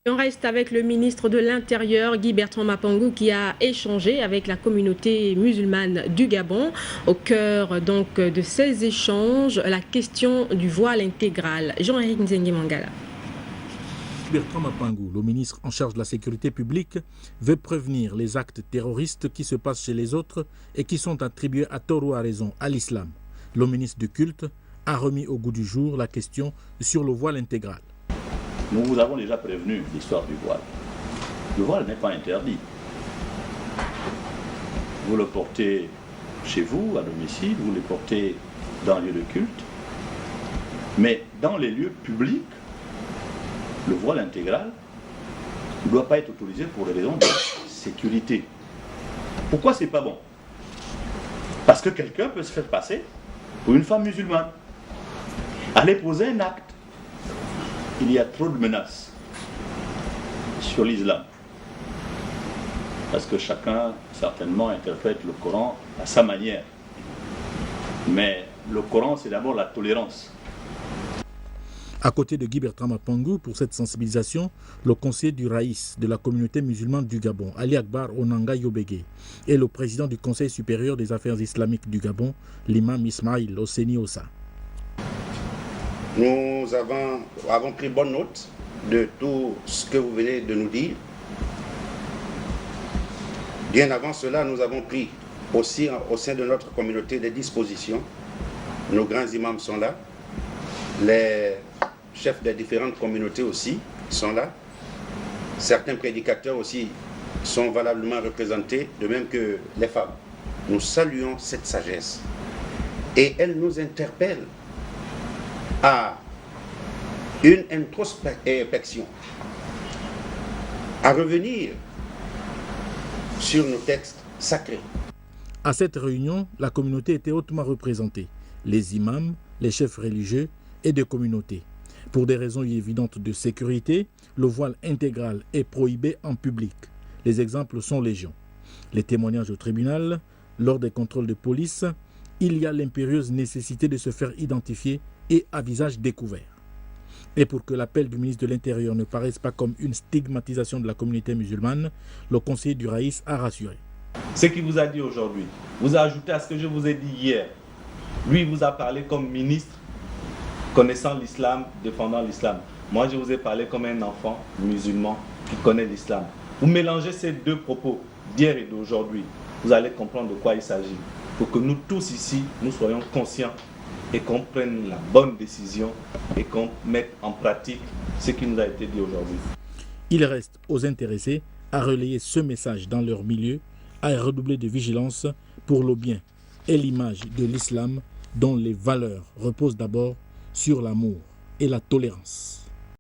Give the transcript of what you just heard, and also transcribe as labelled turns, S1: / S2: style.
S1: On reste avec le ministre de l'Intérieur, Guy Bertrand Mapangou, qui a échangé avec la communauté musulmane du Gabon. Au cœur donc de ces échanges, la question du voile intégral. Jean-Éric Nzengue Mangala.
S2: Bertrand Mapangou, le ministre en charge de la sécurité publique, veut prévenir les actes terroristes qui se passent chez les autres et qui sont attribués à tort ou à raison à l'islam. Le ministre du culte a remis au goût du jour la question sur le voile intégral.
S3: Nous vous avons déjà prévenu l'histoire du voile. Le voile n'est pas interdit. Vous le portez chez vous, à domicile, vous le portez dans les lieux de culte. Mais dans les lieux publics, le voile intégral ne doit pas être autorisé pour des raisons de sécurité. Pourquoi c'est pas bon? Parce que quelqu'un peut se faire passer pour une femme musulmane. Aller poser un acte. Il y a trop de menaces sur l'islam. Parce que chacun, certainement, interprète le Coran à sa manière. Mais le Coran, c'est d'abord la tolérance.
S2: À côté de Guy Bertrand Mapangou, pour cette sensibilisation, le conseiller du Raïs de la communauté musulmane du Gabon, Ali Akbar Onanga Yobege, et le président du Conseil supérieur des affaires islamiques du Gabon, l'imam Ismail Osseni Ossa.
S4: Nous avons pris bonne note de tout ce que vous venez de nous dire. Bien avant cela, nous avons pris aussi au sein de notre communauté des dispositions. Nos grands imams sont là. Les chefs des différentes communautés aussi sont là. Certains prédicateurs aussi sont valablement représentés, de même que les femmes. Nous saluons cette sagesse. Et elle nous interpelle à une introspection, à revenir sur nos textes sacrés.
S2: À cette réunion, la communauté était hautement représentée, les imams, les chefs religieux et de communautés. Pour des raisons évidentes de sécurité, le voile intégral est prohibé en public. Les exemples sont légion. Les témoignages au tribunal, lors des contrôles de police, il y a l'impérieuse nécessité de se faire identifier et à visage découvert. Et pour que l'appel du ministre de l'Intérieur ne paraisse pas comme une stigmatisation de la communauté musulmane, le conseiller du Raïs a rassuré.
S5: Ce qu'il vous a dit aujourd'hui, vous a ajouté à ce que je vous ai dit hier. Lui vous a parlé comme ministre, connaissant l'islam, défendant l'islam. Moi je vous ai parlé comme un enfant musulman qui connaît l'islam. Vous mélangez ces deux propos d'hier et d'aujourd'hui, vous allez comprendre de quoi il s'agit. Pour que nous tous ici, nous soyons conscients et qu'on prenne la bonne décision et qu'on mette en pratique ce qui nous a été dit aujourd'hui.
S2: Il reste aux intéressés à relayer ce message dans leur milieu, à redoubler de vigilance pour le bien et l'image de l'islam dont les valeurs reposent d'abord sur l'amour et la tolérance.